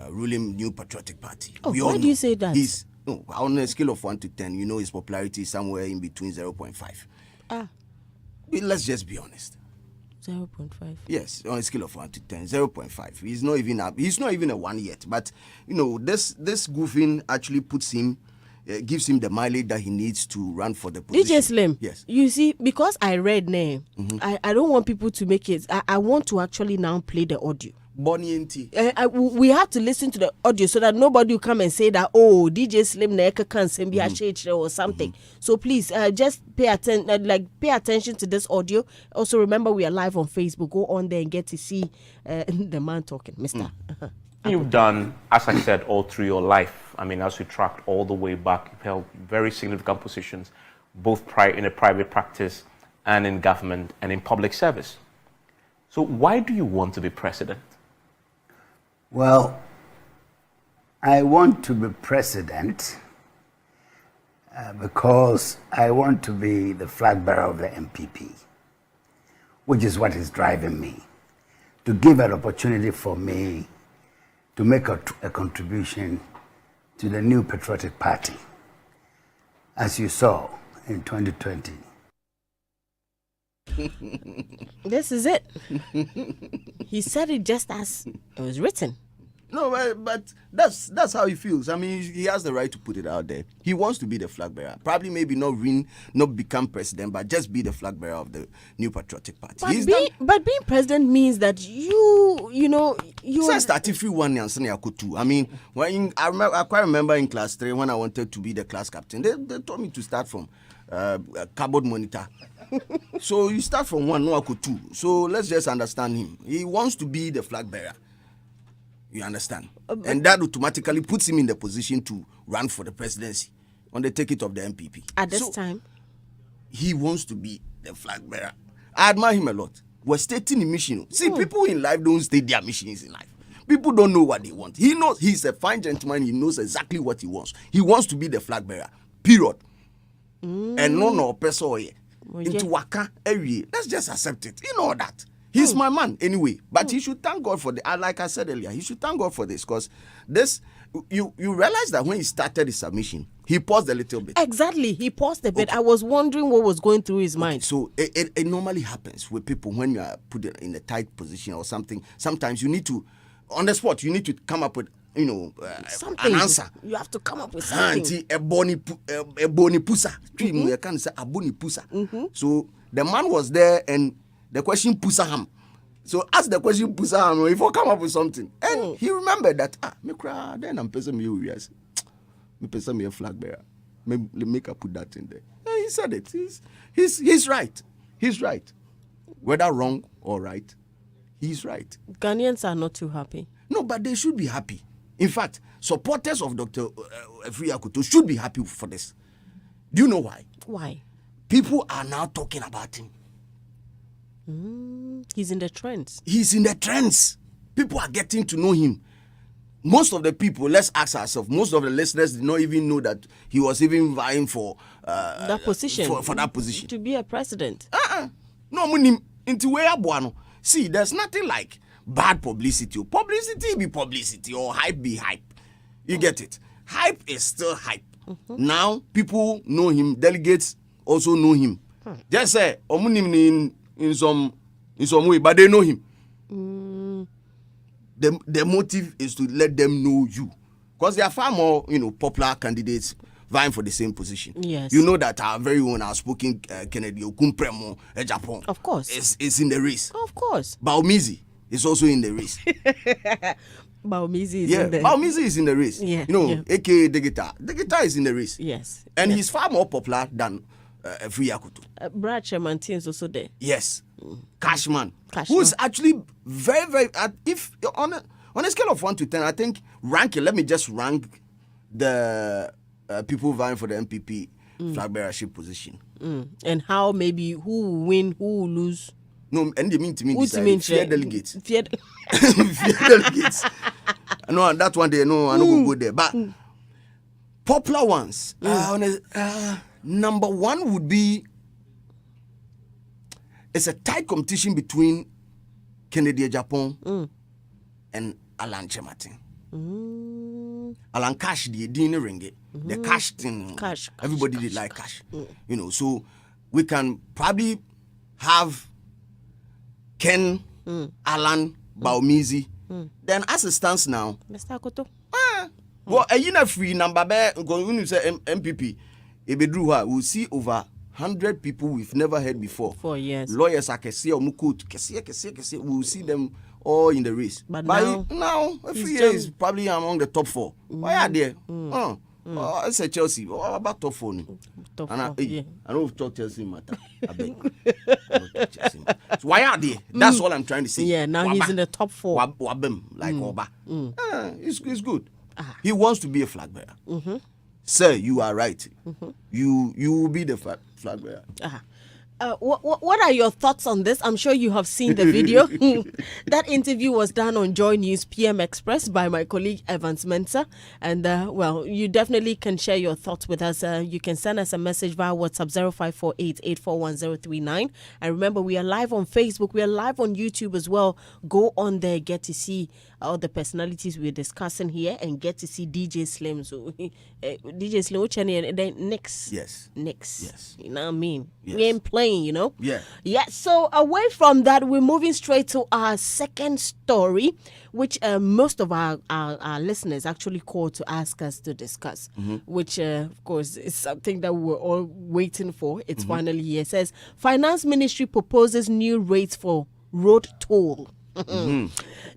ruling New Patriotic Party. Oh, why do you say that? He's on a scale of 1 to 10. You know his popularity is somewhere in between 0.5. Let's just be honest. 0.5. Yes, on a scale of 1 to 10, 0.5. He's not even a 1 yet. But this goofing actually puts him. Gives him the mileage that he needs to run for the position. DJ Slim, yes. You see, because I read name, I don't want people to make it. I want to actually now play the audio. Bonnie and T. We have to listen to the audio so that nobody will come and say that, DJ Slim Neka can't send me a or something. So please, just pay attention to this audio. Also, remember we are live on Facebook. Go on there and get to see the man talking, Mister. You've done, as I said, all through your life. I mean, as you tracked all the way back, you've held very significant positions, both in a private practice and in government and in public service. So why do you want to be president? Well, I want to be president because I want to be the flag bearer of the MPP, which is what is driving me, to give an opportunity for me to make a contribution to the New Patriotic Party, as you saw in 2020. This is it. He said it just as it was written. No, but that's how he feels. I mean, he has the right to put it out there. He wants to be the flag bearer. Probably maybe not become president, but just be the flag bearer of the New Patriotic Party. But being president means that you. Since 33 I mean, I quite remember in class 3 when I wanted to be the class captain. They told me to start from a cardboard monitor. So you start from 1, no, I could 2. So let's just understand him. He wants to be the flag bearer. You understand? And that automatically puts him in the position to run for the presidency on the ticket of the MPP. At this time? He wants to be the flag bearer. I admire him a lot. We're stating a mission. See, people in life don't state their missions in life. People don't know what they want. He knows he's a fine gentleman. He knows exactly what he wants. He wants to be the flag bearer. Period. And no person into waka area. Let's just accept it. You know that. He's my man anyway, but he should thank God for like I said earlier, he should thank God for this, because this, you realize that when he started his submission, he paused a little bit. Exactly, he paused a bit. Okay. I was wondering what was going through his mind. So it normally happens with people when you are put in a tight position or something. Sometimes you need to, on the spot, you need to come up with, an answer. You have to come up with something. A boni pusa. You can say a boni pusa. So the man was there and the question Pusaham. So ask the question Pusaham if I come up with something. And he remembered that, then I'm person me yes. Me person me a flag bearer. Make I put that in there. And he said it. He's right. He's right. Whether wrong or right, he's right. Ghanaians are not too happy. No, but they should be happy. In fact, supporters of Dr. Afriyakuto should be happy for this. Do you know why? Why? People are now talking about him. He's in the trends. He's in the trends. People are getting to know him. Most of the people, let's ask ourselves, most of the listeners did not even know that he was even vying for that position. For that position. To be a president. No, into where Buano. See, there's nothing like bad publicity. Publicity be publicity or hype be hype. You get it? Hype is still hype. Now, people know him. Delegates also know him. Just say, in some way, but they know him. The motive is to let them know you, because there are far more popular candidates vying for the same position. Yes, you know that our very own outspoken Kennedy Okunpremo, Japan, of course, is in the race. Of course, Baumizi is also in the race. Baumizi is in the Baumizi is in the race. Yeah, aka the guitar is in the race. Yes, and he's far more popular than Afriyakuto. Brad Chamanti is also there. Yes. Cashman, who's actually very, very, if on a scale of 1 to 10, I think let me just rank the people vying for the MPP flag bearership position. And how maybe who will win, who will lose. No, and they mean to me fear delegates. Fear delegates. No, that one day, no, I'm not go there. But popular ones, number 1 would be, it's a tight competition between Kennedy Japan and Alan Chematin. Alan Cash, the didn't ring it. The cash thing. Cash, Everybody cash, did like cash. You know, so we can probably have Ken, Alan, Baumizi. Then as it stands now, Mr. Akoto. well, a free number when you say MPP, we'll see over 100 people we've never heard before. 4 years. Lawyers are Kessie or Mukut, Kessie, we'll see them all in the race. But now every year is probably among the top 4. Why are they? I say Chelsea. What about top 4? Top And 4, yeah. I don't talk Chelsea matter. I beg. I don't talk Chelsea matter. So why are they? That's all I'm trying to say. Yeah, now Waba. he's in the top 4. Wabem, like Oba. It's good. He wants to be a flag bearer. Sir, you are right. You will be the flag bearer. What are your thoughts on this? I'm sure you have seen the video. That interview was done on Joy News PM Express by my colleague Evans Mensah. And, well, you definitely can share your thoughts with us. You can send us a message via WhatsApp 0548-841-039. And remember, we are live on Facebook. We are live on YouTube as well. Go on there, get to see all the personalities we're discussing here and get to see DJ Slim. So, DJ Slim, which and then next. Yes. Next. Yes. You know what I mean? Yes. We ain't playing, you know? Yeah. Yeah, so away from that, we're moving straight to our second story, which most of our listeners actually called to ask us to discuss, which, of course, is something that we're all waiting for. It's finally here. It says, Finance Ministry proposes new rates for road toll.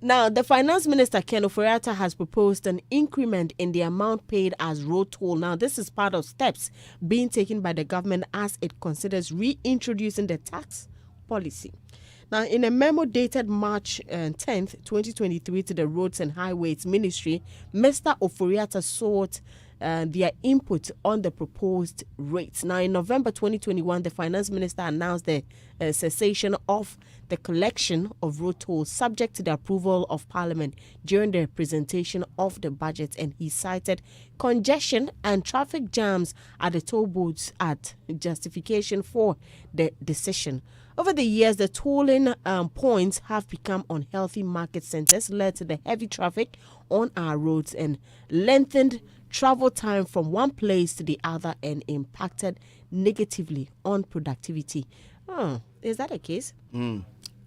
Now, the Finance Minister, Ken Ofori-Atta, has proposed an increment in the amount paid as road toll. Now, this is part of steps being taken by the government as it considers reintroducing the tax policy. Now, in a memo dated March 10th, 2023 to the Roads and Highways Ministry, Mr. Ofori-Atta sought their input on the proposed rates. Now, in November 2021, the Finance Minister announced the cessation of the collection of road tolls subject to the approval of Parliament during the presentation of the budget, and he cited congestion and traffic jams at the toll booths as justification for the decision. Over the years, the tolling points have become unhealthy market centers, led to the heavy traffic on our roads and lengthened travel time from one place to the other and impacted negatively on productivity. Is that a case?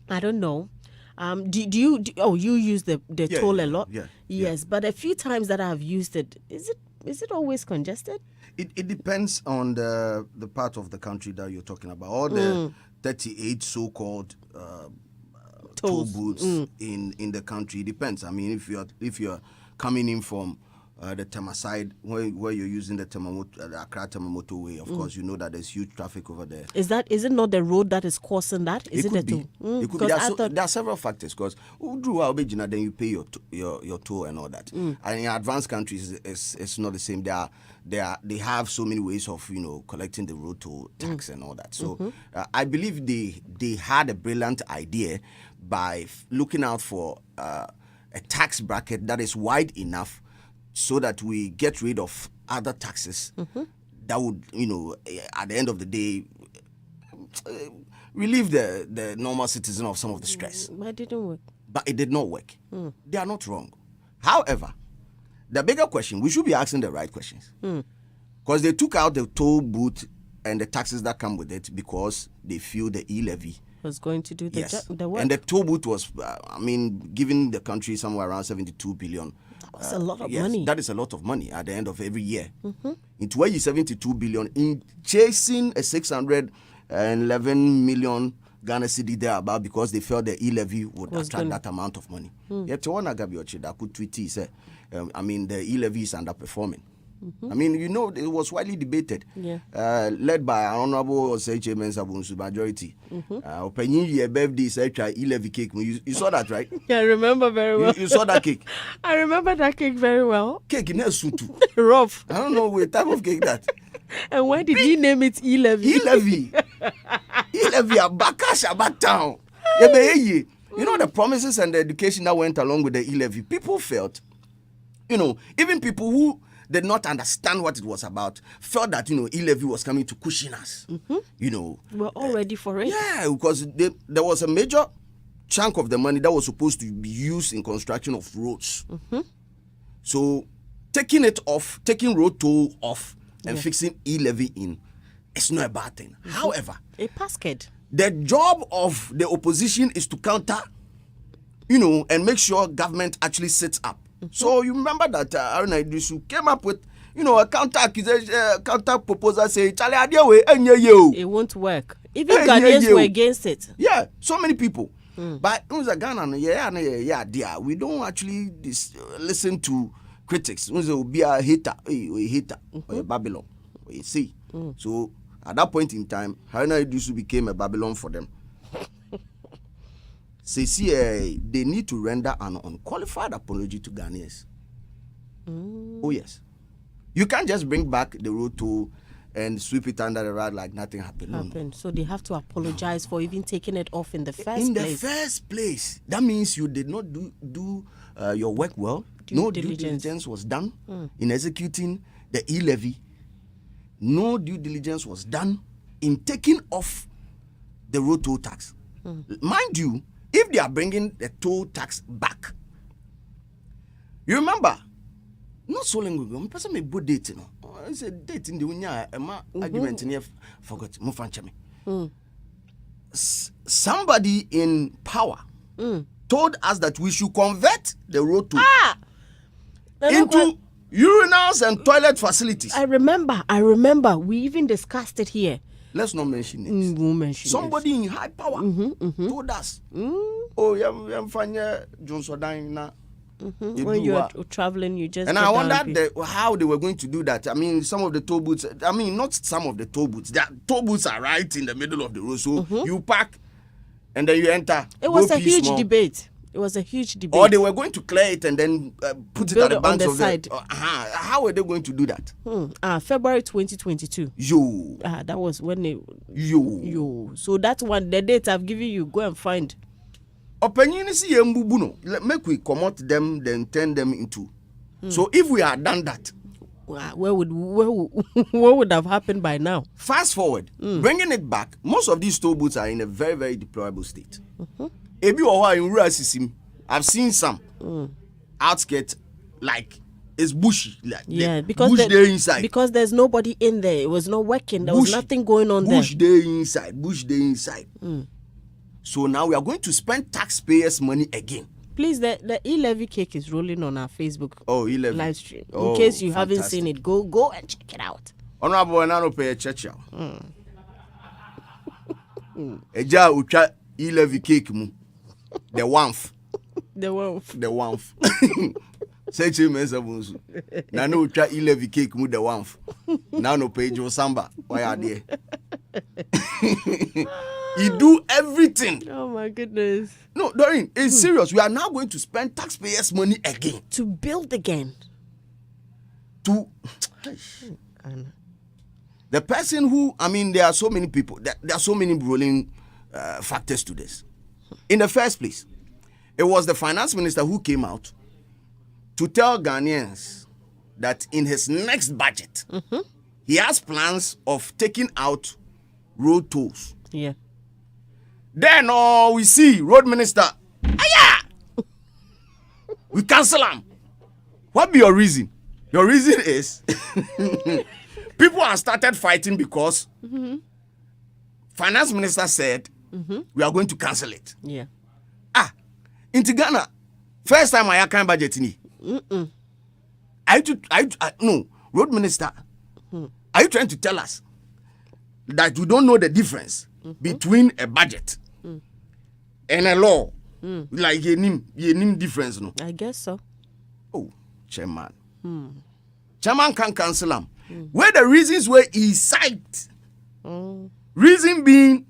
I don't know. Do you use the toll a lot? Yeah. Yes, but a few times that I've used it, is it always congested? It depends on the part of the country that you're talking about. All the 38 so-called toll booths in the country. It depends. I mean, if you're coming in from the Tema side, where you're using the Accra Tema motorway, of course, you know that there's huge traffic over there. Is it not the road that is causing that? Is it could the be. toll? It could be. There are several factors, because then you pay your toll and all that. And in advanced countries, it's not the same. They have so many ways of collecting the road toll tax and all that. So I believe they had a brilliant idea by looking out for a tax bracket that is wide enough so that we get rid of other taxes that would, at the end of the day, relieve the normal citizen of some of the stress. But it didn't work. But it did not work. They are not wrong. However, the bigger question, we should be asking the right questions. Because they took out the toll booth and the taxes that come with it because they feel the e-levy was going to do the work. And the toll booth was, giving the country somewhere around 72 billion. That's a lot of yes, money. That is a lot of money at the end of every year. Into where you 72 billion in chasing a 611 million Ghana cedi there about because they felt the e-levy would attract that amount of money. Yet to one Agabiochi that could tweet say, the e-levy is underperforming. It was widely debated, led by Honorable Osei Mensah majority. Opinion year birthday said e-levy cake. You saw that, right? Yeah, I remember very well. You saw that cake? I remember that cake very well. Cake in a suit. Rough. I don't know what type of cake that. And why did he name it e-levy? E-levy. E-levy Abakash Abatown. The promises and the education that went along with the e-levy, people felt, even people who did not understand what it was about, felt that, e-levy was coming to cushion us. We're all ready for it. Yeah, because there was a major chunk of the money that was supposed to be used in construction of roads. So taking road toll off and fixing e-levy in, it's not a bad thing. However, a basket. The job of the opposition is to counter, and make sure government actually sits up. So you remember that Aruna Idisu came up with, a counter accusation, counter proposal saying, "Charlie, it won't work." Even Ghanaians were against it. Yeah, so many people. But Ghana, we don't actually listen to critics. Be a hater, or a Babylon. You see, so at that point in time, Haruna Idisu became a Babylon for them. They need to render an unqualified apology to Ghanaians. Oh yes, you can't just bring back the road toll and sweep it under the rug like nothing happened. No. So they have to apologize for even taking it off in the first place. In the first place, that means you did not do your work well. Due diligence was done in executing the e-levy. No due diligence was done in taking off the road toll tax. Mind you, if they are bringing the toll tax back, you remember, not so long ago, person may good date, it's a date in the unya argument in here forgot Mufanchami. Somebody in power told us that we should convert the road toll into urinals and toilet facilities. I remember. We even discussed it here. Let's not mention it. Somebody in high power told us. Oh, yeah, Johnson. When you're traveling, you just. And I wondered how they were going to do that. I mean, some of the toll booths. I mean, not some of the toll booths. The toll booths are right in the middle of the road, so you park, and then you enter. It was a huge debate. Or they were going to clear it and then put it at the banks of side. How were they going to do that? February 2022. That was when they. So that's one. The date I've given you. Go and find. Make we commot them, then turn them into. So if we had done that, what would have happened by now? Fast forward, bringing it back, most of these toll booths are in a very, very deplorable state. I've seen some outskirts, like it's bushy, like because bush there inside. Because there's nobody in there. It was not working. There was nothing going on there. Bush there inside. So now we are going to spend taxpayers' money again. Please, the e-levy cake is rolling on our Facebook live stream. In case you haven't seen it, go and check it out. Honorable Enano pay a church. Eja ucha e-levy cake mu. The wamf. Say to me, Sabunsu. Nano ucha e-levy cake mu the wamf. Nano pay Jo Samba. Why are they? He do everything. Oh my goodness. No, Doreen, it's serious. We are now going to spend taxpayers' money again. To build again. The person who, there are so many people, there are so many rolling factors to this. In the first place, it was the finance minister who came out to tell Ghanaians that in his next budget, he has plans of taking out road tolls. Yeah. Then we see road minister, we cancel him. What be your reason? Your reason is people have started fighting because finance minister said we are going to cancel it. Yeah. In Ghana, first time I can budget ni. No, road minister. Are you trying to tell us that you don't know the difference between a budget and a law? Like you name difference, no? I guess so. Oh, chairman. Chairman can cancel them. Where the reasons were he cite. Reason being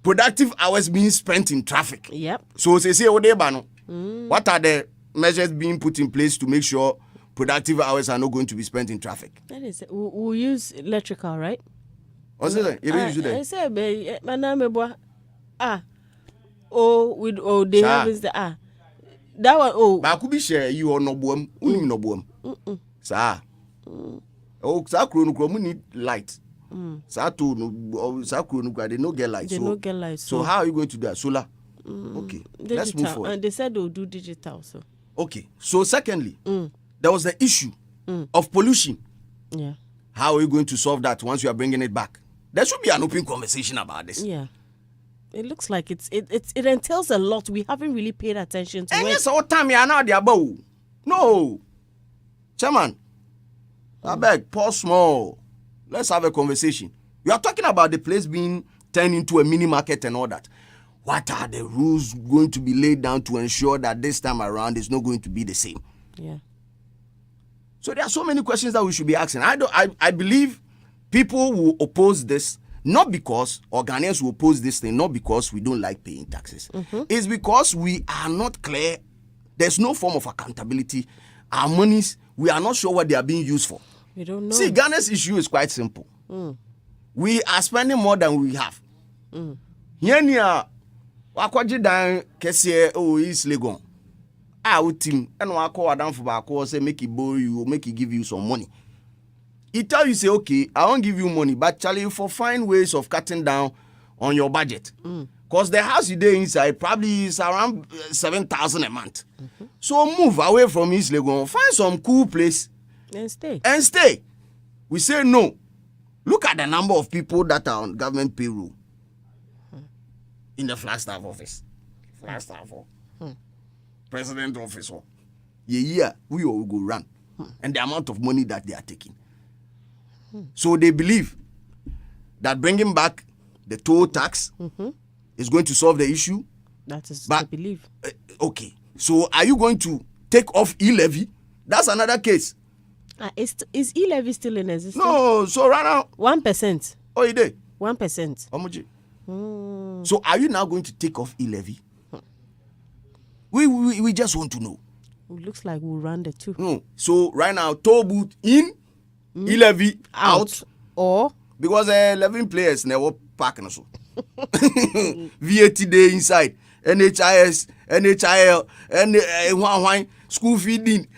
productive hours being spent in traffic. Yep. So say what are the measures being put in place to make sure productive hours are not going to be spent in traffic? That is, we'll use electrical, right? What's it? I say, my name they have the that one But I could be share you or no boom, no boom. Sir. Oh, Sakro need light. Sato no Sakro they no get light. They no get light. So how are you going to do that? Solar. Okay. Let's move forward. And they said they'll do digital. So. Okay. So secondly, there was the issue of pollution. Yeah. How are you going to solve that once you are bringing it back? There should be an open conversation about this. Yeah. It looks like it entails a lot. We haven't really paid attention to And it. yes, all time you are now there, but no, Chairman, I beg, pause small. Let's have a conversation. You are talking about the place being turned into a mini market and all that. What are the rules going to be laid down to ensure that this time around it's not going to be the same? Yeah. So there are so many questions that we should be asking. I believe people will oppose this not because, or Ghanaians will oppose this thing not because we don't like paying taxes. It's because we are not clear. There's no form of accountability. Our monies, we are not sure what they are being used for. We don't know. See, Ghana's issue is quite simple. We are spending more than we have. Here near wakwaji dan kese East Legon. Our team and wako down for bako say make it borrow you, make it give you some money. He tell you say okay, I won't give you money, but Charlie for find ways of cutting down on your budget. Because the house you do inside probably is around 7,000 a month. So move away from East Legon, find some cool place And stay. and stay. We say no. Look at the number of people that are on government payroll in the Flagstaff office. Flagstaff, president office. Yeah, we all go run. And the amount of money that they are taking. So they believe that bringing back the toll tax is going to solve the issue. That is, But- I believe. Okay. So are you going to take off e-levy? That's another case. Is e-levy still in existence? No, so right now, 1%. oh, you did. 1%. Omoji. So are you now going to take off e-levy? We just want to know. It looks like we'll run the two. No. So right now, toll booth in, e-levy out. Or Because 11 players never park and so. VAT day inside. NHIS, NHIL, and school feeding.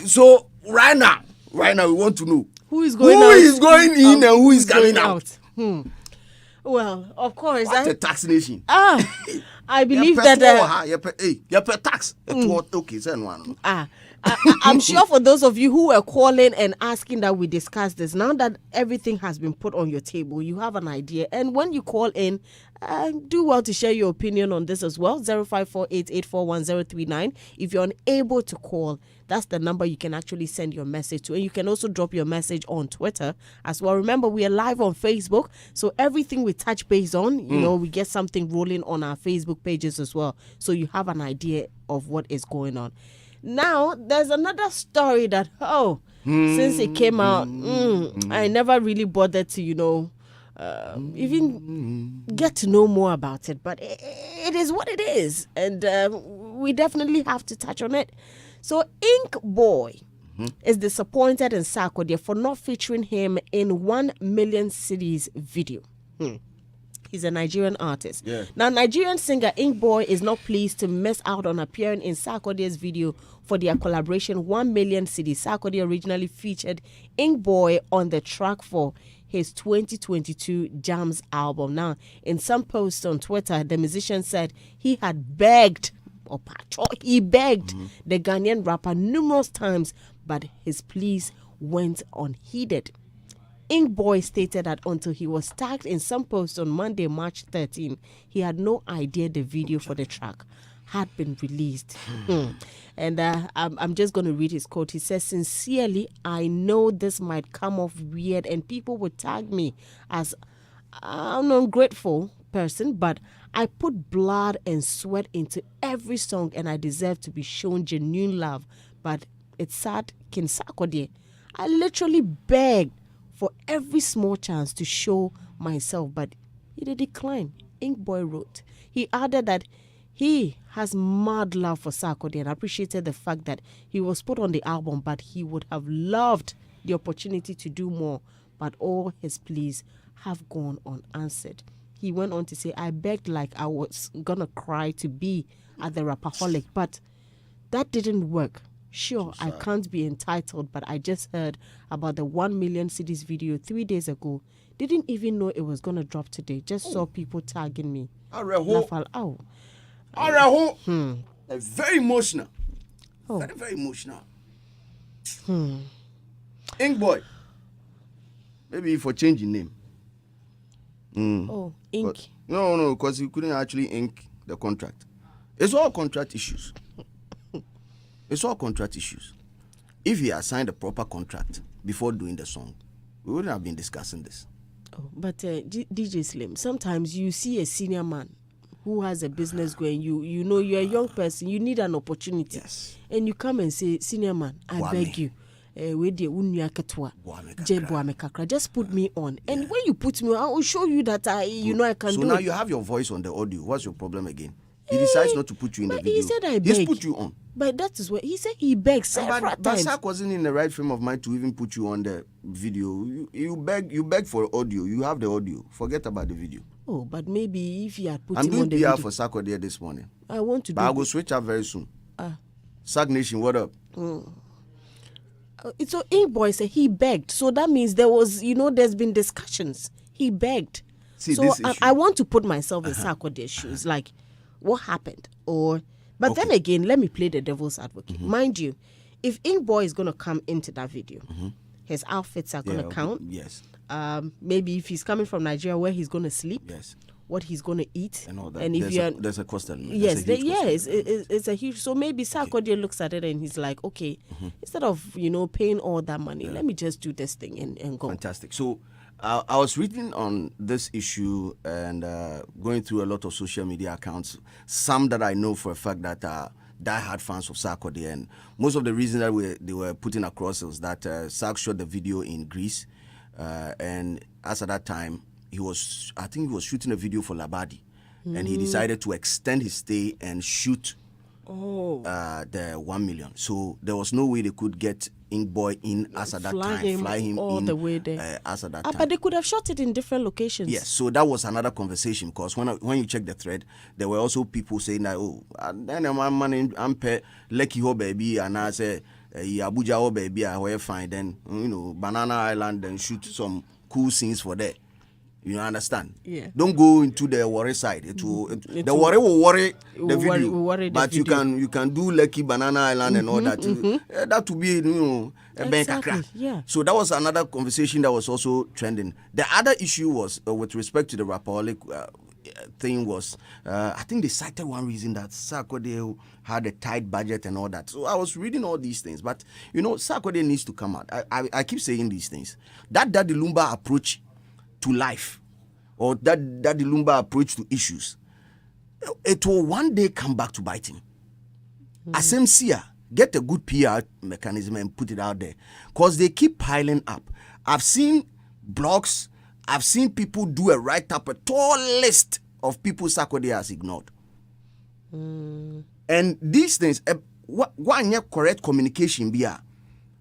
So right now, we want to know who is going who out? is going in and who is coming going out. Well, of course. What a tax nation. I believe Yeah, that. you pay tax. Okay, send one. I'm sure for those of you who were calling and asking that we discuss this, now that everything has been put on your table, you have an idea. And when you call in, do well to share your opinion on this as well. 0548841039. If you're unable to call, that's the number you can actually send your message to. And you can also drop your message on Twitter as well. Remember, we are live on Facebook. So everything we touch base on, you know, we get something rolling on our Facebook pages as well. So you have an idea of what is going on. Now, there's another story that, since it came out, I never really bothered to, even get to know more about it. But it is what it is. And we definitely have to touch on it. So, Ink Boy is disappointed in Sarkodie for not featuring him in 1 Million Cities video. He's a Nigerian artist. Yeah. Now, Nigerian singer Ink Boy is not pleased to miss out on appearing in Sarkodie's video for their collaboration 1 Million Cities. Sarkodie originally featured Ink Boy on the track for his 2022 Jams album. Now, in some posts on Twitter, the musician said he had begged, the Ghanaian rapper numerous times, but his pleas went unheeded. Ink Boy stated that until he was tagged in some posts on Monday, March 13, he had no idea the video for the track had been released. And I'm just going to read his quote. He says, "Sincerely, I know this might come off weird and people would tag me as an ungrateful person, but I put blood and sweat into every song and I deserve to be shown genuine love. But it's sad, King Sarkodie, I literally begged for every small chance to show myself, but he did decline," Ink Boy wrote. He added that he has mad love for Sarkodie and appreciated the fact that he was put on the album, but he would have loved the opportunity to do more, but all his pleas have gone unanswered. He went on to say, "I begged like I was gonna cry to be at the Rapaholic, but that didn't work. Sure, I can't be entitled, but I just heard about the 1 Million Cities video 3 days ago. Didn't even know it was going to drop today. Just saw people tagging me." Very emotional. Very, very emotional. Ink Boy. Maybe for changing name. Oh, ink. But, no, because he couldn't actually ink the contract. It's all contract issues. It's all contract issues. If he had signed a proper contract before doing the song, we wouldn't have been discussing this. Oh, but DJ Slim, sometimes you see a senior man who has a business going, you know you're a young person, you need an opportunity. Yes. And you come and say, senior man, I beg you. Just put me on. And when you put me on, I will show you that I can do it. So now you have your voice on the audio. What's your problem again? He decides not to put you in the video. He said I beg. He's put you on. But that is what he said. He begged several times. But Sak wasn't in the right frame of mind to even put you on the video. You beg for audio. You have the audio. Forget about the video. Oh, but maybe if he had put I'm him on the doing PR video. for Sak there this morning. I want to But do I will switch up very soon. Sak Nation, what up? So Ink Boy said he begged. So that means there was, there's been discussions. He begged. See, so this issue. I want to put myself in Sarkodie's shoes. Like, what happened? But then again, let me play the devil's advocate. Mind you, if Ink Boy is going to come into that video, his outfits are going to count. Yes. Maybe if he's coming from Nigeria, where he's going to sleep. Yes. What he's going to eat. And all that. And if there's a cost element. Yes, it's a huge. So maybe Sarkodie looks at it and he's like, okay, instead of paying all that money, let me just do this thing and go. Fantastic. So I was reading on this issue and going through a lot of social media accounts. Some that I know for a fact that are diehard fans of Sarkodie, and most of the reasons that they were putting across was that Sark shot the video in Greece, and as at that time. I think he was shooting a video for Labadi, and he decided to extend his stay and shoot the 1 million. So there was no way they could get Ink Boy in as at that time, fly him all in the way there. as at that time. But they could have shot it in different locations. Yes, so that was another conversation because when you check the thread, there were also people saying that then I'm pay Lekki ho baby and I say Abuja ho baby I fine then Banana Island then shoot some cool scenes for there. You understand? Yeah. Don't go into the worry side. The worry will worry the video. But you can do Lucky Banana Island and all that. That would be a bank crack. Yeah. So that was another conversation that was also trending. The other issue was with respect to the Rapaholic thing was I think they cited one reason that Sarkodie had a tight budget and all that. So I was reading all these things, but Sarkodie needs to come out. I keep saying these things. That Daddy Lumba approach to life, or that Lumba approach to issues, it will one day come back to bite him. Asemsia, get a good PR mechanism and put it out there, because they keep piling up. I've seen blogs, I've seen people do a write-up, a tall list of people Sarkodie has ignored. And these things, one correct communication be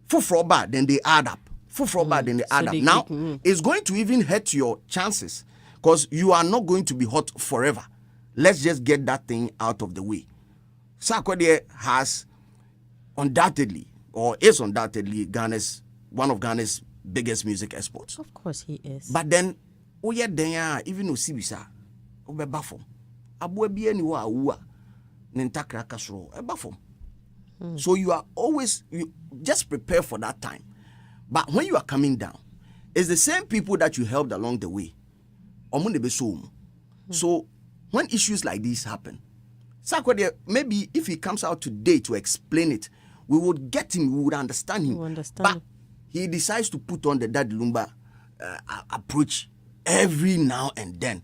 for bad, then they add up. Then they add up. Now, it's going to even hurt your chances because you are not going to be hot forever. Let's just get that thing out of the way. Sarkodie has undoubtedly, or is undoubtedly, one of Ghana's biggest music exports. Of course he is. But then, even Osibisa, Obebafom, Abuebi ni wa uwa, Nentakra kasro, Ebafom. So you just prepare for that time. But when you are coming down, it's the same people that you helped along the way. So when issues like these happen, Sarkodie, maybe if he comes out today to explain it, we would get him, we would understand him. But he decides to put on the Daddy Lumba approach every now and then.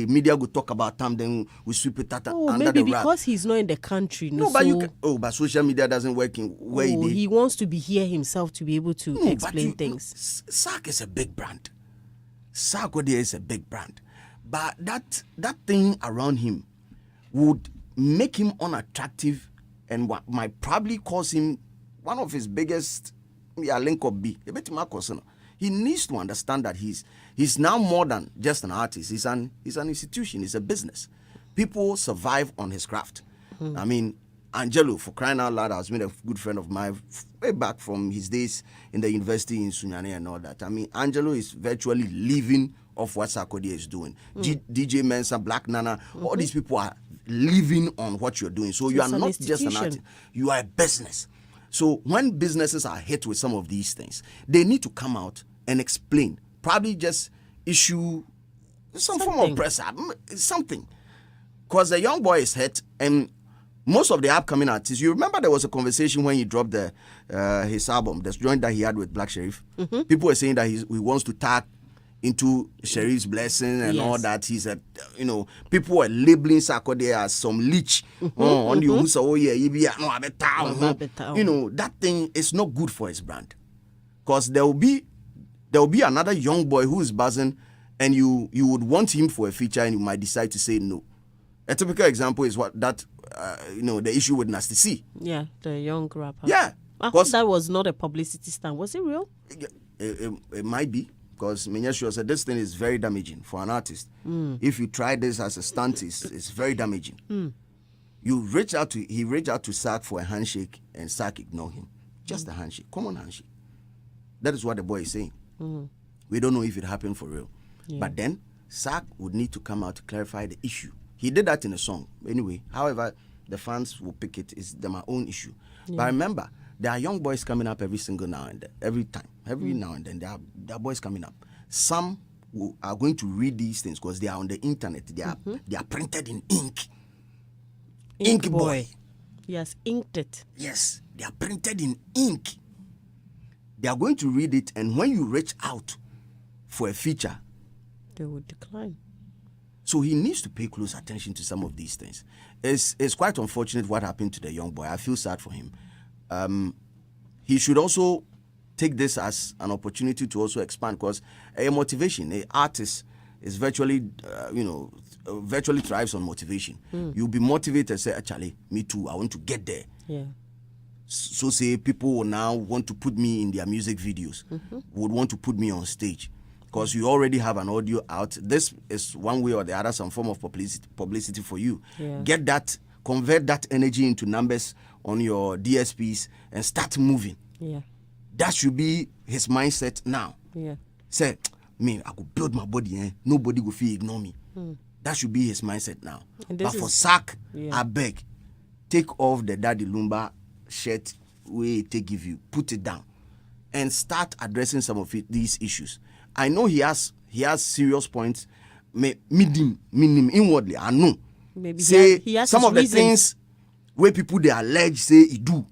Media will talk about them, then we sweep it under maybe the rug. because he's not in the country. But social media doesn't work in where he wants to be here himself to be able to explain things. Sark is a big brand. Sarkodie is a big brand. But that thing around him would make him unattractive and what might probably cause him one of his biggest link up B. He needs to understand that he's now more than just an artist. He's an institution. It's a business. People survive on his craft. I mean, Angelo, for crying out loud, has been a good friend of mine way back from his days in the university in Sunyani and all that. I mean, Angelo is virtually living off what Sarkodie is doing. DJ Mensa, Black Nana, all these people are living on what you're doing. So you are it's an not just an institution. artist, you are a business. So when businesses are hit with some of these things, they need to come out and explain. Probably just issue some form Something. of press, something. Because the young boy is hit, and most of the upcoming artists, you remember there was a conversation when he dropped his album, the joint that he had with Black Sherif. People were saying that he wants to tag into Sherif's blessing and all Yes. that. He said, people were labeling Sarkodie as some leech. On the Usa, oh yeah, no, I bet town. That thing is not good for his brand. Because there will be another young boy who is buzzing, and you would want him for a feature, and you might decide to say no. A typical example is the issue with Nasty C. Yeah, the young rapper. Yeah, I thought that was not a publicity stunt. Was it real? It might be, because Menyesho said this thing is very damaging for an artist. If you try this as a stunt, it's very damaging. He reached out to Sark for a handshake, and Sark ignored him. Just a handshake, common handshake. That is what the boy is saying. We don't know if it happened for real. Yeah. But then Sark would need to come out to clarify the issue. He did that in a song. Anyway, however, the fans will pick it. It's my own issue. Yeah. But remember, there are young boys coming up every single now and then. Every now and then, there are boys coming up. Some are going to read these things because they are on the internet. They are printed in ink. Ink boy. Yes, inked it. Yes, they are printed in ink. They are going to read it, and when you reach out for a feature, they would decline. So he needs to pay close attention to some of these things. It's quite unfortunate what happened to the young boy. I feel sad for him. He should also take this as an opportunity to also expand, because a motivation, an artist is virtually thrives on motivation. You'll be motivated, say, actually, me too, I want to get there. Yeah. So say people will now want to put me in their music videos, would want to put me on stage. Because you already have an audio out. This is one way or the other some form of publicity for you. Yeah. Get that, convert that energy into numbers on your DSPs and start moving. Yeah. That should be his mindset now. Yeah. Say, me, I could build my body, nobody will feel ignore me. That should be his mindset now. But for Sark, I beg, take off the Daddy Lumba shirt we give you, put it down, and start addressing some of these issues. I know he has serious points, meaning inwardly. I know. Maybe say he has some of reasons. the things where people they allege say he do.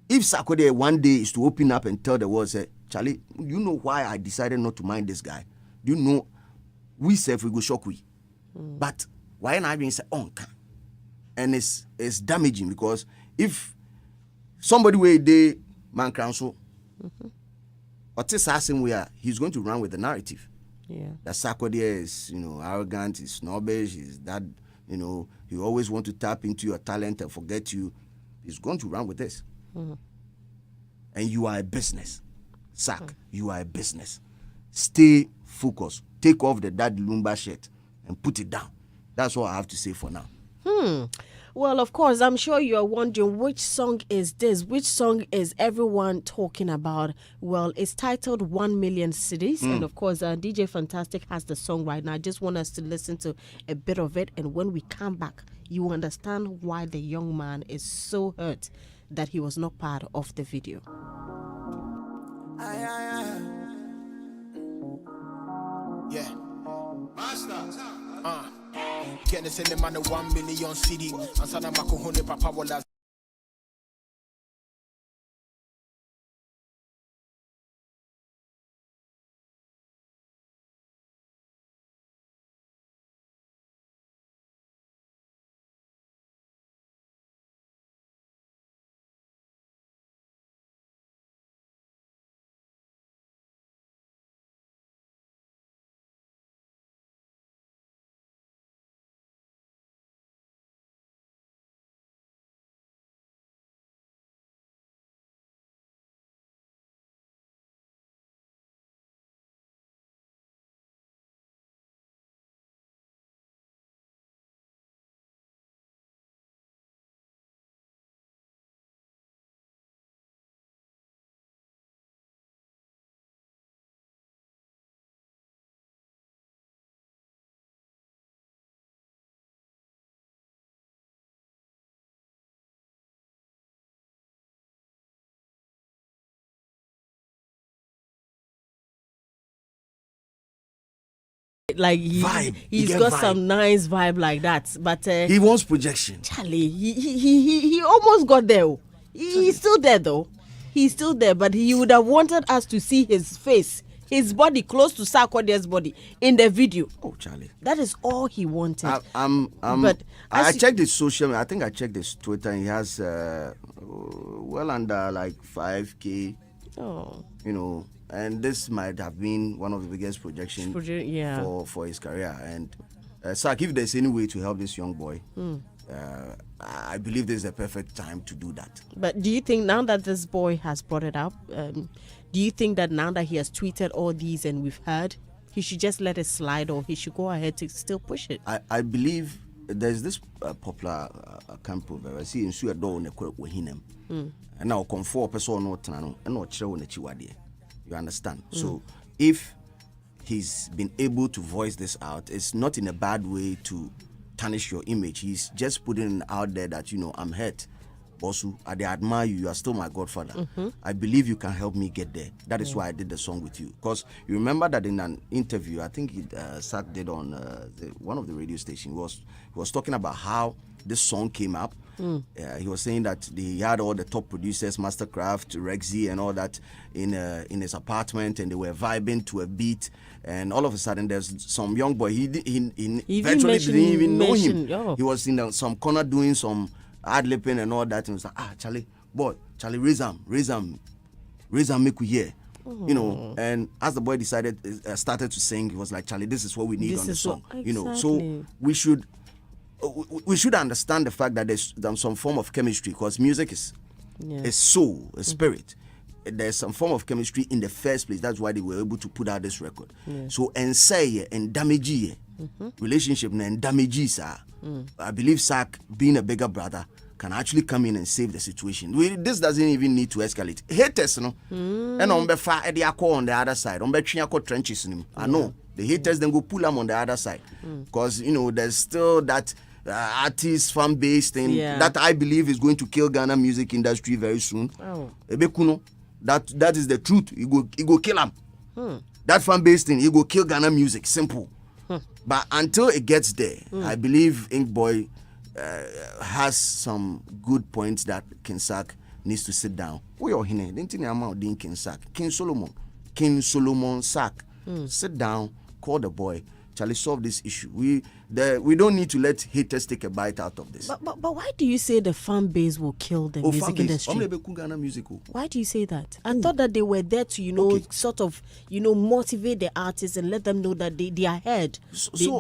If Sarkodie one day is to open up and tell the world, say, Charlie, you know why I decided not to mind this guy? Do you know we self we go shock we, but why not being say and it's damaging, because if somebody where they man counsel. Or he's going to run with the narrative. Yeah. That Sarkodie is, arrogant, he's snobbish, he's that, he always want to tap into your talent and forget you. He's going to run with this. And you are a business. Sark, you are a business. Stay focused. Take off the Daddy Lumba shirt and put it down. That's all I have to say for now. Well, of course, I'm sure you're wondering, which song is this? Which song is everyone talking about? Well, it's titled 1 Million Cities. And of course, DJ Fantastic has the song right now. I just want us to listen to a bit of it. And when we come back, you understand why the young man is so hurt that he was not part of the video. Yeah. Master. Getting this in the man of 1 million CD. And sana makuhune papa wala like Vibe. He he's get got vibe. some nice vibe like that. But He wants projection. Charlie, he almost got there. Oh. He's still there though. He's still there, but he would have wanted us to see his face, his body close to Sarkodie's body in the video. Oh, Charlie. That is all he wanted. But I as you- checked his social media. I think I checked his Twitter, and he has well under like 5K. Oh, You know, and this might have been one of the biggest projections yeah. for his career. And Sak, if there's any way to help this young boy, I believe this is the perfect time to do that. But do you think now that this boy has brought it up, do you think that now that he has tweeted all these and we've heard, he should just let it slide, or he should go ahead to still push it? I believe there's this popular camp I see in Suya door and now come for person no tano and not show you understand. So if he's been able to voice this out, it's not in a bad way to tarnish your image. He's just putting it out there that, you know, I'm hurt. Bosu, I admire you. You are still my godfather. I believe you can help me get there. That is why I did the song with you. Because you remember that in an interview, I think Sak did on one of the radio stations, he was talking about how this song came up. He was saying that he had all the top producers, Mastercraft, Rexy, and all that in his apartment, and they were vibing to a beat. And all of a sudden, there's some young boy. He virtually didn't even know him. Oh. He was in some corner doing some ad-lipping and all that, and was like, Charlie, raise him, make we hear. You know, and as the boy started to sing, he was like, Charlie, this is what we need on the song. You know, so we should understand the fact that there's some form of chemistry, because music is soul, a spirit. There's some form of chemistry in the first place. That's why they were able to put out this record. So and say and damage relationship and damage I believe Sak, being a bigger brother, can actually come in and save the situation. This doesn't even need to escalate. Haters, no, and on the far on the other side, on the trenches. I know the haters then go pull them on the other side, because you know there's still that artist fan base thing that I believe is going to kill Ghana music industry very soon. That is the truth. He go kill them. That fan base thing, he go kill Ghana music. Simple. But until it gets there, I believe Ink Boy has some good points that King Sak needs to sit down. King Solomon Sak, sit down, call the boy, Charlie, solve this issue. We don't need to let haters take a bite out of this. But why do you say the fan base will kill the music industry? Why do you say that? I thought that they were there to, sort of, motivate the artists and let them know that they are heard.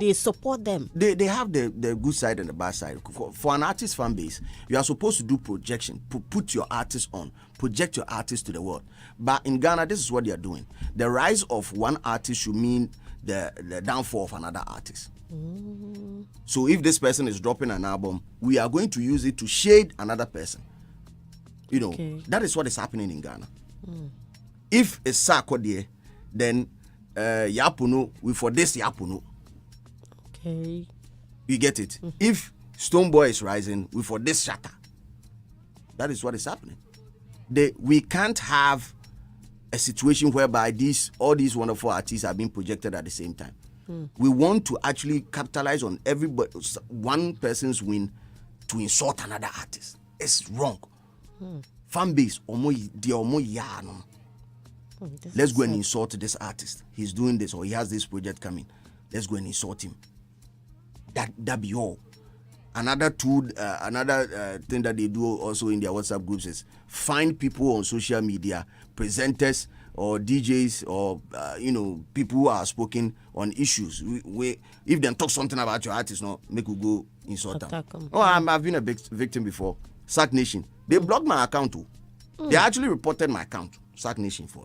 They support them. They have the good side and the bad side. For an artist fan base, you are supposed to do projection, put your artist on, project your artist to the world. But in Ghana, this is what they are doing. The rise of one artist should mean the downfall of another artist. So if this person is dropping an album, we are going to use it to shade another person. That is what is happening in Ghana. If it's Sarkodie, then Yapuno, we for this Yapuno. Okay. You get it? If Stoneboy is rising, we for this Shatter. That is what is happening. We can't have a situation whereby all these wonderful artists are being projected at the same time. We want to actually capitalize on one person's win to insult another artist. It's wrong. Fan base, let's go and insult this artist. He's doing this, or he has this project coming. Let's go and insult him. That be all. Another thing that they do also in their WhatsApp groups is find people on social media, presenters or DJs or people who are spoken on issues. If they talk something about your artist, make you go insult them. I've been a victim before. Sack Nation, they blocked my account too. They actually reported my account. Sack Nation for.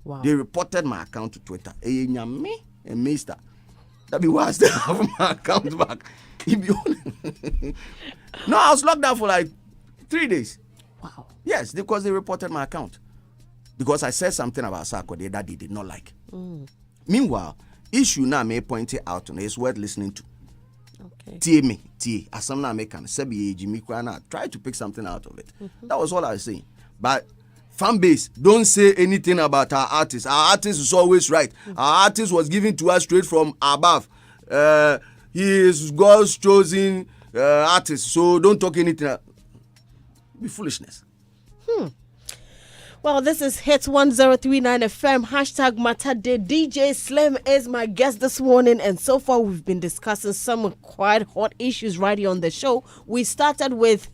Wow. They reported my account to Twitter. That be why I still have my account back. No, I was locked down for like 3 days. Wow. Yes, because they reported my account. Because I said something about Sarkodie that they did not like. Meanwhile, issue now may point it out and it's worth listening to. Okay. Try to pick something out of it. That was all I was saying. But fan base don't say anything about our artist. Our artist is always right. Our artist was given to us straight from above. He is God's chosen artist, so don't talk anything. Be foolishness. Well, this is Hits 1039 FM, hashtag Matter Day. DJ Slim is my guest this morning, and so far we've been discussing some quite hot issues right here on the show. We started with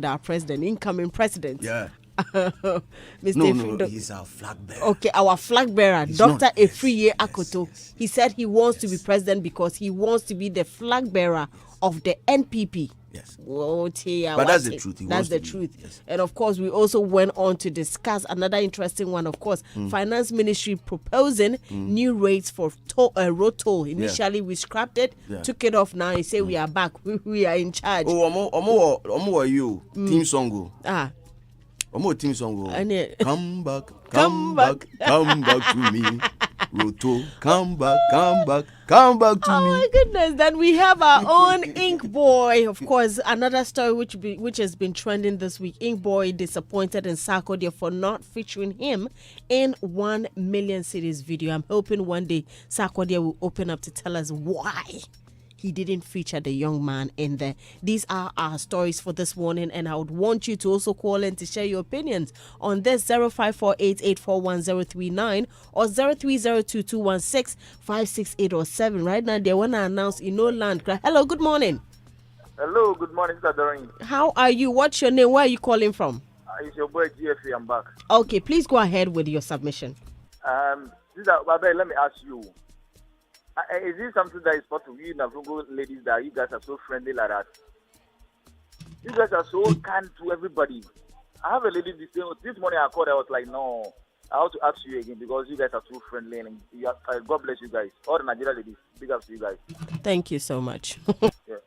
our president, incoming president. Yeah. Mr. No, he's our flag bearer. Okay, our flag bearer, Dr. Efriye Akoto. Yes. He said he wants to be president because he wants to be the flag bearer of the NPP. Yes. But that's the truth. That's the truth. Yes. And of course, we also went on to discuss another interesting one. Of course, Finance Ministry proposing new rates for road toll. Initially, we scrapped it, took it off. Now, you say we are back. We are in charge. Oh, you team song. Team song. Come back to me. Roto, come back to Oh me. my goodness! Then we have our own Ink Boy. Of course, another story which has been trending this week. Ink Boy disappointed in Sarkodie for not featuring him in 1 million cities video. I'm hoping one day Sarkodie will open up to tell us why he didn't feature the young man in there. These are our stories for this morning, and I would want you to also call in to share your opinions on this 0548841039 or 030221656807. Right now, they want to announce in no land. Hello, good morning. Hello, good morning, Mr. Doreen. How are you? What's your name? Where are you calling from? It's your boy GFA. I'm back. Okay, please go ahead with your submission. Babe, let me ask you. Is this something that is possible? You Navugo ladies, that you guys are so friendly like that? You guys are so kind to everybody. I have a lady this morning I called. I was like, no, I have to ask you again because you guys are so friendly and God bless you guys. All the Nigerian ladies, big up to you guys. Thank you so much. Yeah.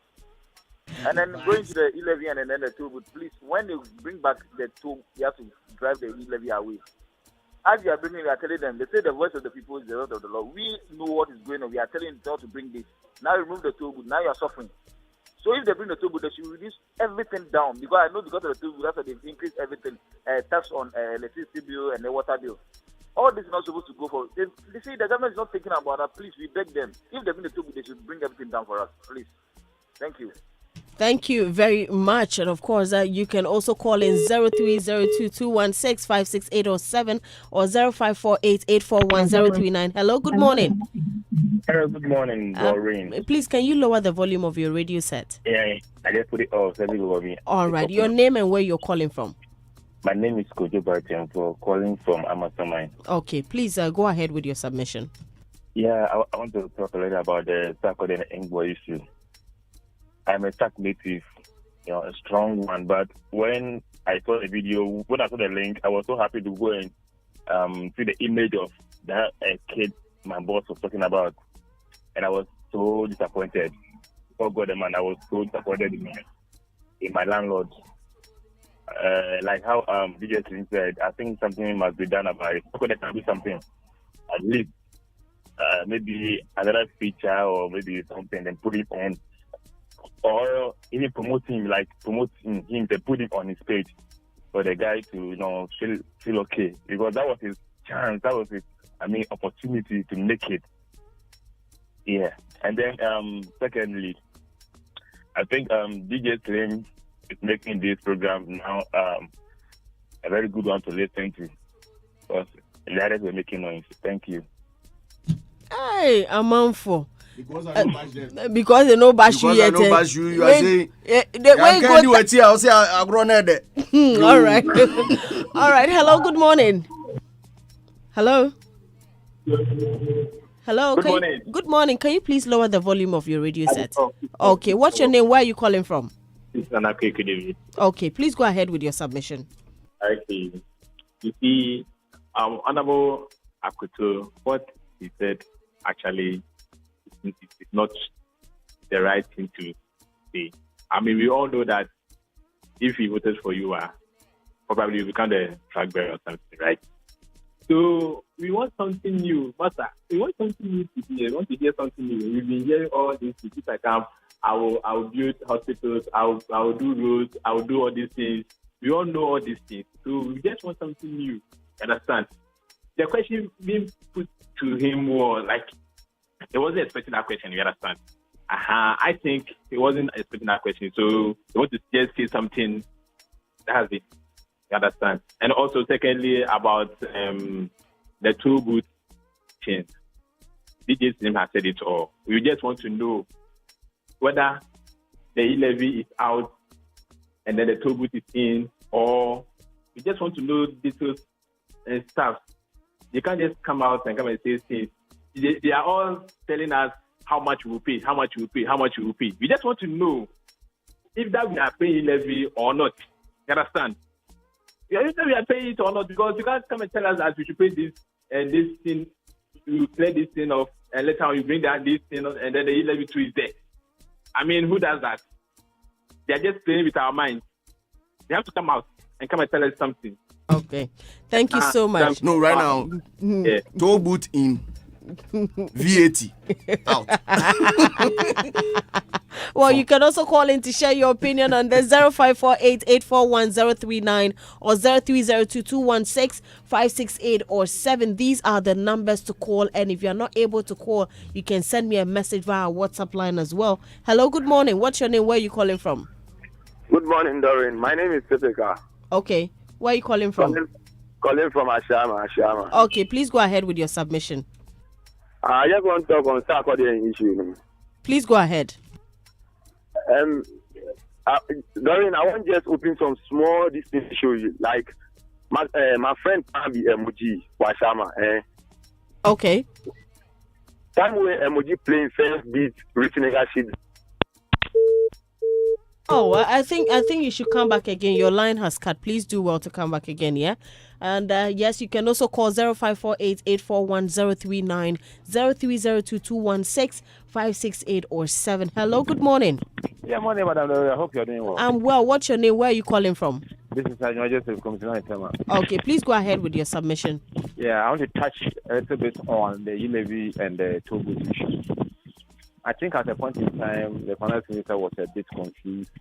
And then going to the e-levy and then the toll booth, please, when they bring back the toll, you have to drive the e-levy away. As you are bringing, we are telling them, they say the voice of the people is the voice of the law. We know what is going on. We are telling them not to bring this. Now remove the toll booth. Now you are suffering. So if they bring the toll booth, they should reduce everything down. Because I know because of the toll booth, that's why they've increased everything. Tax on electricity bill and the water bill. All this is not supposed to go for. They say the government is not thinking about that. Please, we beg them. If they bring the toll booth, they should bring everything down for us. Please. Thank you. Thank you very much. And of course, you can also call in 030221656807 or 0548841039. Hello, good morning. Hello, good morning, Doreen. Please, can you lower the volume of your radio set? Yeah, I just put it off. All right. Your name and where you're calling from? My name is Kojo Barton for calling from Amasamai. Okay, please go ahead with your submission. Yeah, I want to talk a little about the Sarkodie and Engbo issue. I'm a SAC native, a strong one. But when I saw the video, when I saw the link, I was so happy to go and see the image of that kid my boss was talking about. And I was so disappointed. Oh God, man, I was so disappointed in my landlord. Like how DJ Slim said, I think something must be done about it. There can be something, at least maybe another feature or maybe something, then put it on. Or even promoting him to put it on his page for the guy to feel okay, because that was his chance, that was his opportunity to make it. Yeah. And then secondly, I think DJ Slim is making this program now a very good one to listen to, because the others were making noise. Thank you. Hey, Amanfo. Because I don't bash them. Because they know bash you yet. Because I don't bash you. You are saying. When you go I'll say I've grown there. All right. All right. Hello. Good morning. Hello. Hello. Good morning. Good morning. Can you please lower the volume of your radio set? Okay. What's your name? Where are you calling from? It's Anake. Okay. Please go ahead with your submission. Okay. You see, Honorable Akoto, what he said actually is not the right thing to say. I mean, we all know that if he voted for you, probably you become the flag bearer or something, right? So we want something new, Master. We want something new to hear. We want to hear something new. We've been hearing all this. If I come, I will build hospitals. I will do roads. I will do all these things. We all know all these things. So we just want something new. Understand? The question being put to him was like, he wasn't expecting that question, you understand? I think he wasn't expecting that question. So he wanted to just say something. That's it. You understand? And also, secondly, about the toll booth change. DJ Slim has said it all. We just want to know whether the e-levy is out and then the toll booth is in, or we just want to know details and stuff. You can't just come out and come and say things. They are all telling us how much we will pay, how much we will pay, how much we will pay. We just want to know if that we are paying levy or not. You understand? We are paying it or not, because you can't come and tell us that we should pay this and this thing, you clear this thing off, and later on you bring that this thing off, and then the e-levy too is there. I mean, who does that? They are just playing with our minds. They have to come out and come and tell us something. Okay. Thank you so much. No, right now, Yeah. toll booth in, VAT out. Well, you can also call in to share your opinion on the 0548-841-039 or 0302-216-568 or 7. These are the numbers to call, and if you're not able to call, you can send me a message via WhatsApp line as well. Hello, good morning. What's your name? Where are you calling from? Good morning, Doreen. My name is Tipika. Okay. Where are you calling from? Calling from Ashama. Okay, please go ahead with your submission. I just want to talk on Saturday issue. Please go ahead. Doreen, I want just open some small distance issue. Like my friend can be emoji Washama. Okay. Time where emoji playing first beat written sheet. Oh, well, I think you should come back again. Your line has cut. Please do well to come back again, yeah? And yes, you can also call 0548-841-039, 0302-216-568 or 7. Hello, good morning. Yeah, morning, Madam Doreen. I hope you're doing well. I'm well. What's your name? Where are you calling from? This is Joseph Commissioner in Tema. Okay, please go ahead with your submission. Yeah, I want to touch a little bit on the e-levy and the toll booth issue. I think at a point in time, the finance minister was a bit confused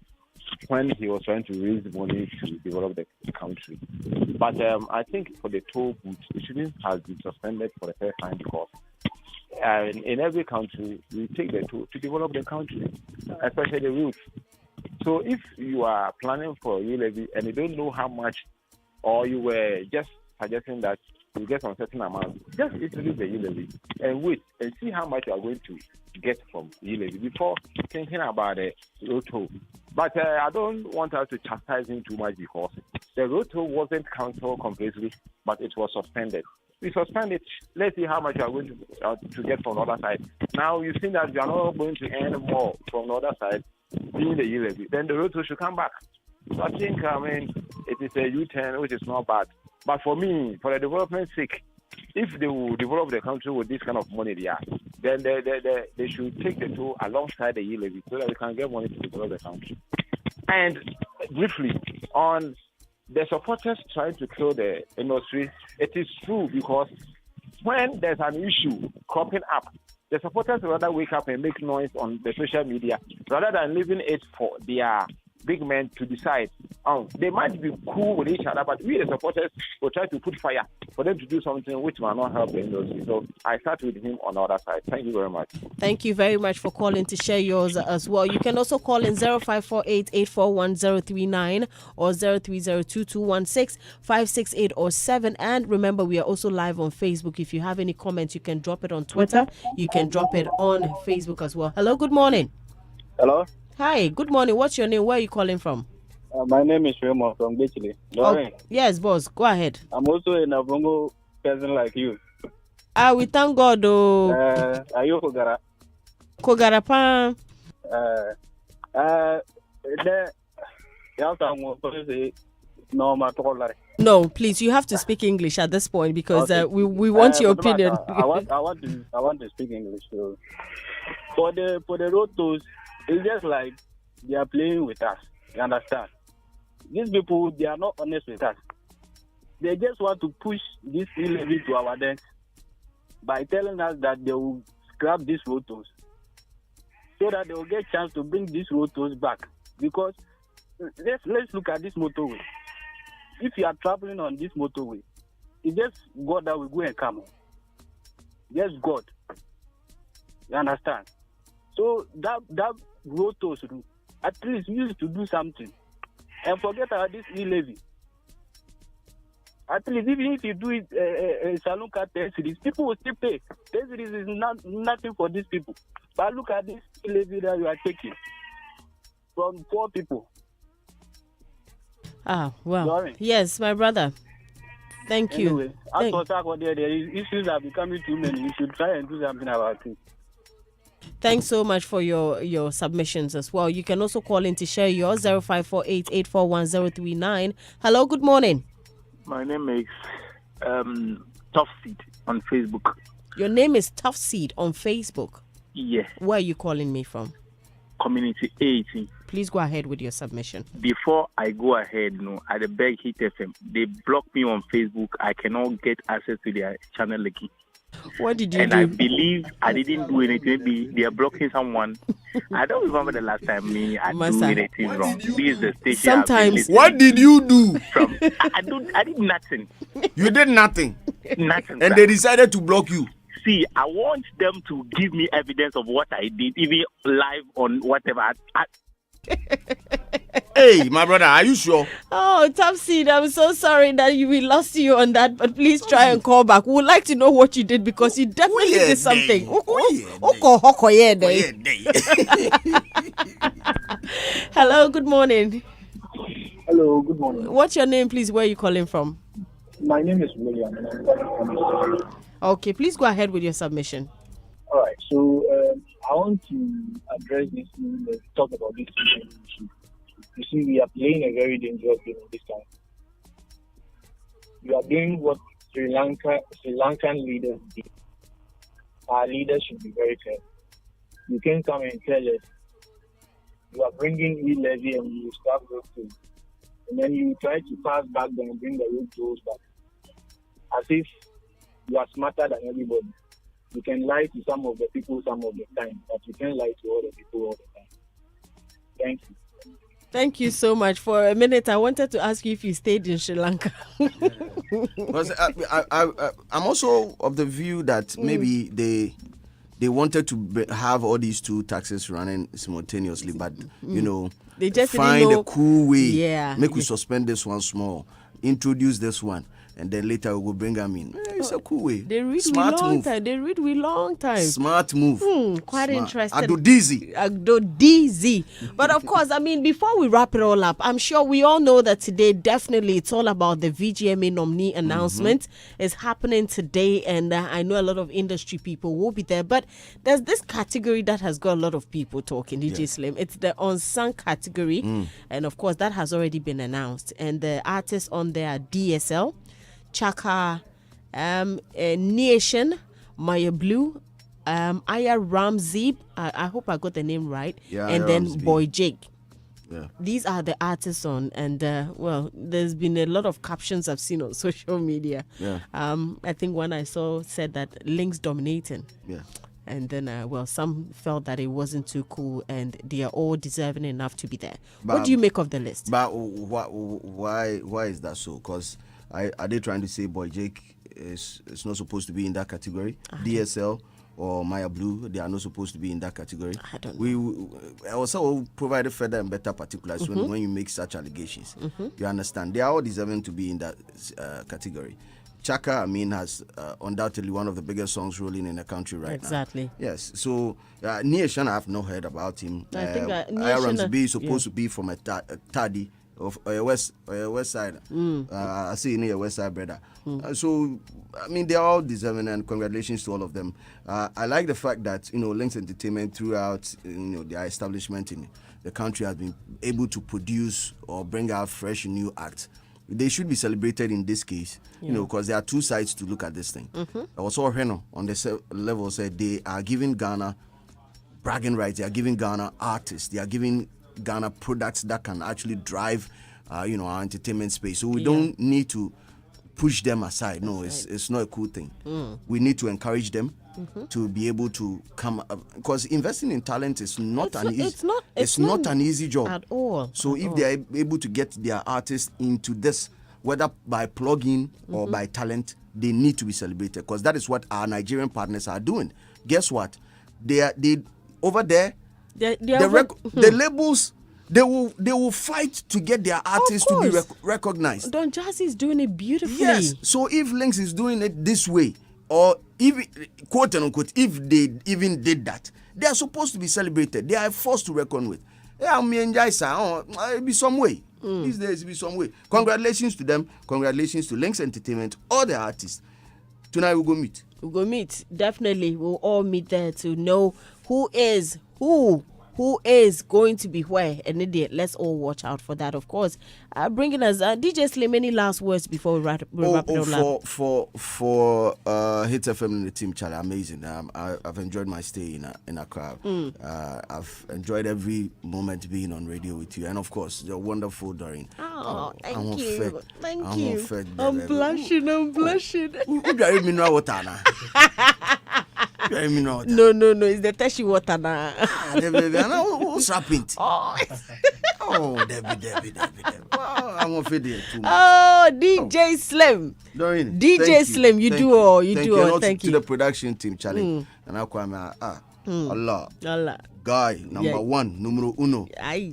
when he was trying to raise money to develop the country. But I think for the toll booth, it shouldn't have been suspended for the first time, because in every country, we take the toll to develop the country, especially the roads. So if you are planning for a e-levy and you don't know how much, or you were just suggesting that you get a certain amount, just introduce the e-levy and wait and see how much you are going to get from e-levy before thinking about the road toll. But I don't want us to chastise him too much, because the road toll wasn't cancelled completely, but it was suspended. We suspend it. Let's see how much you are going to get from the other side. Now you've seen that you are not going to earn more from the other side, being the e-levy. Then the road toll should come back. So I think, it is a U-turn, which is not bad. But for me, for the development's sake, if they will develop the country with this kind of money then they should take the toll alongside the e-levy so that we can get money to develop the country. And briefly, on the supporters trying to kill the industry, it is true, because when there's an issue cropping up, the supporters rather wake up and make noise on the social media rather than leaving it for their big men to decide. They might be cool with each other, but we the supporters will try to put fire for them to do something which might not help the industry. So I start with him on the other side. Thank you very much. Thank you very much for calling to share yours as well. You can also call in 0548-841-039 or 0302-216-568 or 7. And remember, we are also live on Facebook. If you have any comments, you can drop it on Twitter. You can drop it on Facebook as well. Hello, good morning. Hello. Hi, good morning. What's your name? Where are you calling from? My name is Raymond from Gachile. Yes, boss. Go ahead. I'm also a Nabongo person like you. We thank God. Are you Kogara? Kogarapa. No, please. You have to speak English at this point, because okay. we want your opinion. I want to speak English. So for the road tolls, it's just like they are playing with us. You understand? These people, they are not honest with us. They just want to push this e-levy to our decks by telling us that they will scrap these road tolls so that they will get a chance to bring these road tolls back. Because let's look at this motorway. If you are traveling on this motorway, it's just God that will go and come. Just God. You understand? So that road tolls, at least we used to do something. And forget about this e-levy. At least even if you do it saloon car 10 cities, people will still pay. 10 cities is nothing for these people. But look at this e-levy that you are taking from poor people. Ah, well. Doreen. Yes, my brother. Thank you. Anyway, as for there is issues are becoming too many. We should try and do something about it. Thanks so much for your submissions as well. You can also call in to share yours, 0548-841-039. Hello, good morning. My name is Tough Seed on Facebook. Your name is Tough Seed on Facebook? Yeah. Where are you calling me from? Community 18. Please go ahead with your submission. Before I go ahead, I beg Hit FM. They block me on Facebook. I cannot get access to their channel again. What did you and do? I believe I didn't do anything. Maybe they are blocking someone. I don't remember the last time I do anything wrong. This is the station. Sometimes. What did you do? I did nothing. You did nothing. Nothing. And they decided to block you. See, I want them to give me evidence of what I did, even live on whatever. Hey, my brother, are you sure? Oh, Top Seed, I'm so sorry that we lost you on that, but please try and call back. We would like to know what you did because you definitely did something. Hello, good morning. Hello, good morning. What's your name, please? Where are you calling from? My name is William, and I'm calling from. Okay, please go ahead with your submission. All right, so I want to address this, talk about this issue. You see, we are playing a very dangerous game this time. We are doing what Sri Lankan leaders did. Our leaders should be very careful. You can come and tell us you are bringing e-levy and you start road tolls, and then you try to pass back them and bring the road tolls back, as if you are smarter than everybody. You can lie to some of the people some of the time, but you can't lie to all the people all the time. Thank you. Thank you so much. For a minute, I wanted to ask you if you stayed in Sri Lanka. I'm also of the view that maybe they wanted to have all these two taxes running simultaneously, but they just find a cool way. Yeah, make we suspend this one small, introduce this one, and then later we will bring them in. It's a cool way. They read Smart we long move. time. They read we long time. Smart move. Quite Smart. interesting. Adodizi. But of course, I mean, before we wrap it all up, I'm sure we all know that today, definitely, it's all about the VGMA nominee announcement. It's happening today, and I know a lot of industry people will be there. But there's this category that has got a lot of people talking, DJ Slim. It's the unsung category. And of course, that has already been announced. And the artists on there are DSL, Chaka, Nation, Maya Blue, Aya Ramzib, I hope I got the name right, and then Ramzib. Boy Jake. Yeah. These are the artists on, and there's been a lot of captions I've seen on social media. Yeah. I think one I saw said that Links dominating. Yeah. And then, some felt that it wasn't too cool, and they are all deserving enough to be there. What do you make of the list? But why is that so? Because are they trying to say Boy Jake is not supposed to be in that category? DSL or Maya Blue, they are not supposed to be in that category. I don't know. We also provided further and better particulars when you make such allegations. You understand? They are all deserving to be in that category. Chaka, has undoubtedly one of the biggest songs rolling in the country right now. Exactly. Yes. So, Nation, I have not heard about him. I think Irons B is supposed to be from a Taddy of a west side. I see near west side, brother. So, they are all deserving, and congratulations to all of them. I like the fact that Links Entertainment throughout their establishment in the country has been able to produce or bring out fresh new acts. They should be celebrated in this case, because there are two sides to look at this thing. Also, Reno on the level said they are giving Ghana bragging rights. They are giving Ghana artists. They are giving Ghana products that can actually drive, our entertainment space. So we don't need to push them aside. No, it's not a cool thing. We need to encourage them to be able to come up, because investing in talent is not an easy job at all. So if they are able to get their artists into this, whether by plug-in or by talent, they need to be celebrated, because that is what our Nigerian partners are doing. Guess what? They over there. The labels. They will fight to get their artists to be recognized. Don Jazzy is doing it beautifully. Yes. So if Lynx is doing it this way, or even quote and unquote, if they even did that, they are supposed to be celebrated. They are a force to reckon with. It'll be some way. These days, it'll be some way. Congratulations to them. Congratulations to Lynx Entertainment, all the artists. Tonight we'll go meet. We'll go meet. Definitely, we'll all meet there to know who is going to be where, and idiot. Let's all watch out for that, of course. Bringing us DJ Slim, any last words before we wrap it up? For Hit FM and the team, Charlie, amazing. I've enjoyed my stay in Accra. I've enjoyed every moment being on radio with you, and of course, you're wonderful, Doreen. Oh, thank you. I'm blushing. Mineral water now. No, it's the Teshi water now. What's happening? Debbie. I'm afraid too much. Oh, DJ Slim. Doreen, DJ Slim, you do all. Thank you to the production team, Charlie. And I come Allah. Guy, number one, numero uno.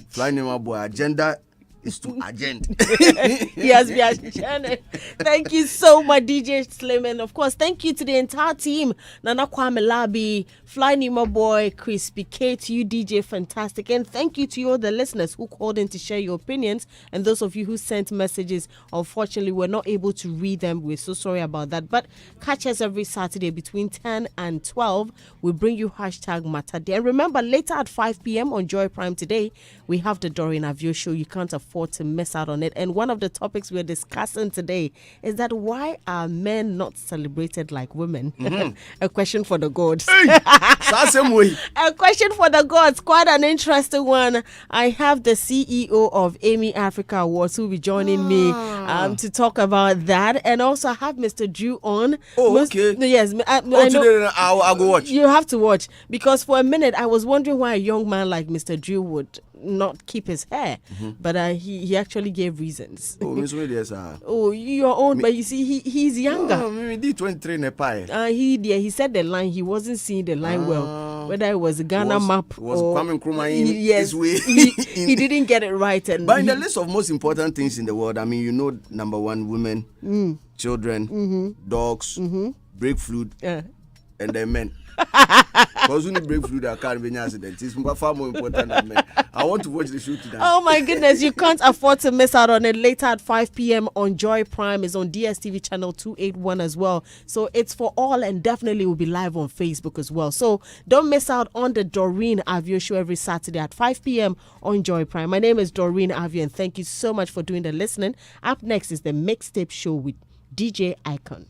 Fly name boy, agenda is to agenda. Yes, we are channel. Thank you so much, DJ Slim, and of course, thank you to the entire team. Nana Kwame Labi, Fly Nima Boy, Crispy K, to you, DJ Fantastic, and thank you to all the listeners who called in to share your opinions, and those of you who sent messages. Unfortunately, we're not able to read them. We're so sorry about that. But catch us every Saturday between 10 and 12. We bring you hashtag Matade. And remember, later at 5 p.m. on Joy Prime today, we have the Doreen Avio show. You can't afford to miss out on it. And one of the topics we're discussing today is that why are men not celebrated like women? A question for the gods. A question for the gods. Quite an interesting one. I have the CEO of Amy Africa Awards who will be joining me to talk about that. And also I have Mr. Drew on. Okay. Yes. I know. I'll go watch. You have to watch, because for a minute I was wondering why a young man like Mr. Drew would not keep his hair, but he actually gave reasons. Your own, but you see he's younger. Maybe 23 Nepal. He said the line, he wasn't seeing the line well, whether it was a Ghana map or Kwame Nkrumah in this way. he didn't get it right. But in the list of most important things in the world, I mean, number one, women, children, dogs, brake fluid, and then men. Because when you break through the car accident, it's far more important than men. I want to watch the show today. Oh my goodness, you can't afford to miss out on it. Later at 5 p.m. on Joy Prime, is on DSTV channel 281 as well. So it's for all, and definitely will be live on Facebook as well. So don't miss out on the Doreen Avio show every Saturday at 5 p.m. on Joy Prime. My name is Doreen Avio, and thank you so much for doing the listening. Up next is the Mixtape Show with DJ Icon.